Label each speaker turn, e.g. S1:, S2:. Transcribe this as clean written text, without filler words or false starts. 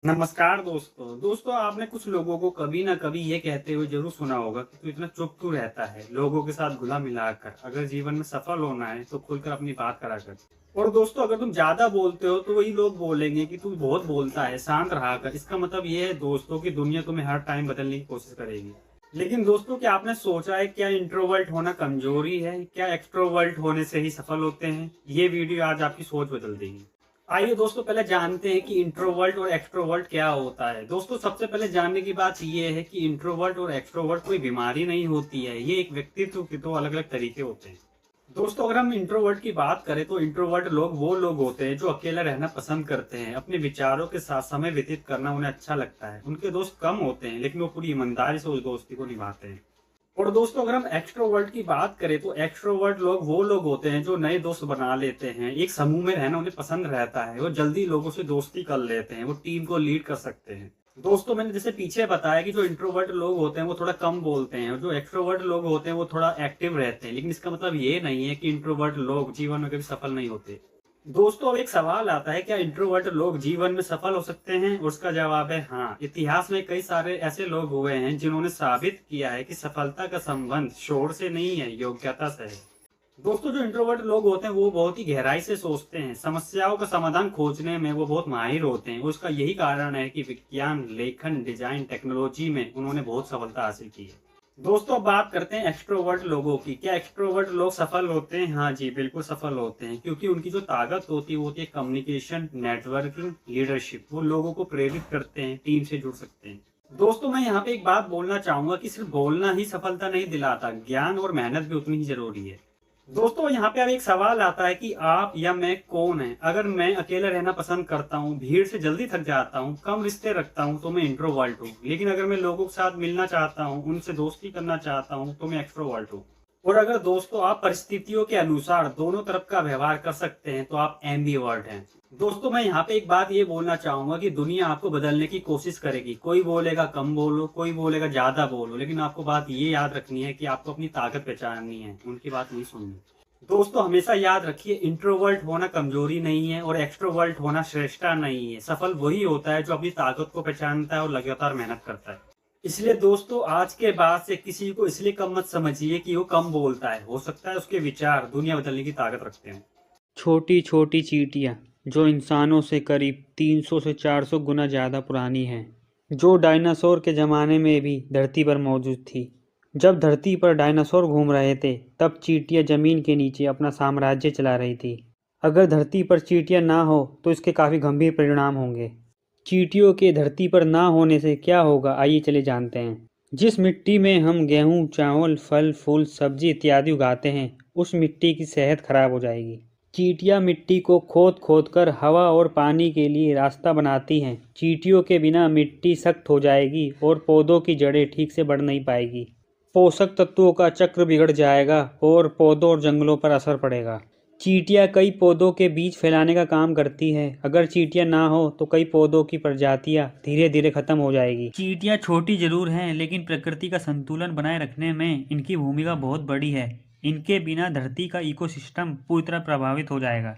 S1: नमस्कार दोस्तों आपने कुछ लोगों को कभी ना कभी ये कहते हुए जरूर सुना होगा कि तू इतना चुप क्यों रहता है, लोगों के साथ घुला मिला कर, अगर जीवन में सफल होना है तो खुलकर अपनी बात करा कर। और दोस्तों अगर तुम ज्यादा बोलते हो तो वही लोग बोलेंगे कि तू बहुत बोलता है, शांत रहा कर। इसका मतलब ये है दोस्तों की दुनिया तुम्हें हर टाइम बदलने की कोशिश करेगी। लेकिन दोस्तों क्या आपने सोचा है क्या इंट्रोवर्ट होना कमजोरी है, क्या एक्सट्रोवर्ट होने से ही सफल होते हैं? ये वीडियो आज आपकी सोच बदल देगी। आइए दोस्तों पहले जानते हैं कि इंट्रोवर्ट और एक्सट्रोवर्ट क्या होता है। दोस्तों सबसे पहले जानने की बात यह है कि इंट्रोवर्ट और एक्सट्रोवर्ट कोई बीमारी नहीं होती है, ये एक व्यक्तित्व के दो अलग अलग तरीके होते हैं। दोस्तों अगर हम इंट्रोवर्ट की बात करें तो इंट्रोवर्ट लोग वो लोग होते हैं जो अकेला रहना पसंद करते हैं, अपने विचारों के साथ समय व्यतीत करना उन्हें अच्छा लगता है। उनके दोस्त कम होते हैं लेकिन वो पूरी ईमानदारी से उस दोस्ती को निभाते हैं। और दोस्तों अगर हम एक्सट्रोवर्ट की बात करें तो एक्सट्रोवर्ट लोग वो लोग होते हैं जो नए दोस्त बना लेते हैं, एक समूह में रहना उन्हें पसंद रहता है, वो जल्दी लोगों से दोस्ती कर लेते हैं, वो टीम को लीड कर सकते हैं। दोस्तों मैंने जैसे पीछे बताया कि जो इंट्रोवर्ट लोग होते हैं वो थोड़ा कम बोलते हैं और जो एक्सट्रोवर्ट लोग होते हैं वो थोड़ा एक्टिव रहते हैं, लेकिन इसका मतलब ये नहीं है कि इंट्रोवर्ट लोग जीवन में कभी सफल नहीं होते। दोस्तों अब एक सवाल आता है क्या इंट्रोवर्ट लोग जीवन में सफल हो सकते हैं? और उसका जवाब है हाँ। इतिहास में कई सारे ऐसे लोग हुए हैं जिन्होंने साबित किया है कि सफलता का संबंध शोर से नहीं है, योग्यता से है। दोस्तों जो इंट्रोवर्ट लोग होते हैं वो बहुत ही गहराई से सोचते हैं, समस्याओं का समाधान खोजने में वो बहुत माहिर होते हैं। उसका यही कारण है कि विज्ञान, लेखन, डिजाइन, टेक्नोलॉजी में उन्होंने बहुत सफलता हासिल की है। दोस्तों अब बात करते हैं एक्सट्रोवर्ट लोगों की। क्या एक्सट्रोवर्ट लोग सफल होते हैं? हाँ जी, बिल्कुल सफल होते हैं, क्योंकि उनकी जो ताकत होती है वो होती है कम्युनिकेशन, नेटवर्किंग, लीडरशिप। वो लोगों को प्रेरित करते हैं, टीम से जुड़ सकते हैं। दोस्तों मैं यहाँ पे एक बात बोलना चाहूंगा कि सिर्फ बोलना ही सफलता नहीं दिलाता, ज्ञान और मेहनत भी उतनी ही जरूरी है। दोस्तों यहाँ पे अब एक सवाल आता है कि आप या मैं कौन है? अगर मैं अकेला रहना पसंद करता हूँ, भीड़ से जल्दी थक जाता हूँ, कम रिश्ते रखता हूँ तो मैं इंट्रोवर्ट हूँ। लेकिन अगर मैं लोगों के साथ मिलना चाहता हूँ, उनसे दोस्ती करना चाहता हूँ तो मैं एक्सट्रोवर्ट हूँ। और अगर दोस्तों आप परिस्थितियों के अनुसार दोनों तरफ का व्यवहार कर सकते हैं तो आप एम्बीवर्ट हैं। दोस्तों मैं यहाँ पे एक बात ये बोलना चाहूंगा कि दुनिया आपको बदलने की कोशिश करेगी। कोई बोलेगा कम बोलो, कोई बोलेगा ज्यादा बोलो, लेकिन आपको बात ये याद रखनी है कि आपको अपनी ताकत पहचाननी है, उनकी बात नहीं सुननी। दोस्तों हमेशा याद रखिए, इंट्रोवर्ट होना कमजोरी नहीं है और एक्सट्रोवर्ट होना श्रेष्ठता नहीं है। सफल वही होता है जो अपनी ताकत को पहचानता है और लगातार मेहनत करता है। इसलिए दोस्तों आज के बाद से किसी को इसलिए कम मत समझिए कि वो कम बोलता है, हो सकता है उसके विचार दुनिया बदलने की ताकत रखते हैं।
S2: छोटी छोटी चींटियाँ जो इंसानों से करीब 300 से 400 गुना ज़्यादा पुरानी हैं, जो डायनासोर के ज़माने में भी धरती पर मौजूद थी। जब धरती पर डायनासोर घूम रहे थे तब चींटियाँ ज़मीन के नीचे अपना साम्राज्य चला रही थी। अगर धरती पर चींटियाँ ना हो तो इसके काफ़ी गंभीर परिणाम होंगे। चींटियों के धरती पर ना होने से क्या होगा, आइए चले जानते हैं। जिस मिट्टी में हम गेहूँ, चावल, फल फूल, सब्जी इत्यादि उगाते हैं, उस मिट्टी की सेहत खराब हो जाएगी। चींटियाँ मिट्टी को खोद खोद कर हवा और पानी के लिए रास्ता बनाती हैं। चींटियों के बिना मिट्टी सख्त हो जाएगी और पौधों की जड़ें ठीक से बढ़ नहीं पाएगी। पोषक तत्वों का चक्र बिगड़ जाएगा और पौधों और जंगलों पर असर पड़ेगा। चींटियाँ कई पौधों के बीज फैलाने का काम करती है। अगर चींटियाँ ना हो तो कई पौधों की प्रजातियाँ धीरे धीरे खत्म हो जाएगी। चींटियाँ छोटी जरूर हैं, लेकिन प्रकृति का संतुलन बनाए रखने में इनकी भूमिका बहुत बड़ी है। इनके बिना धरती का इकोसिस्टम पूरी तरह प्रभावित हो जाएगा।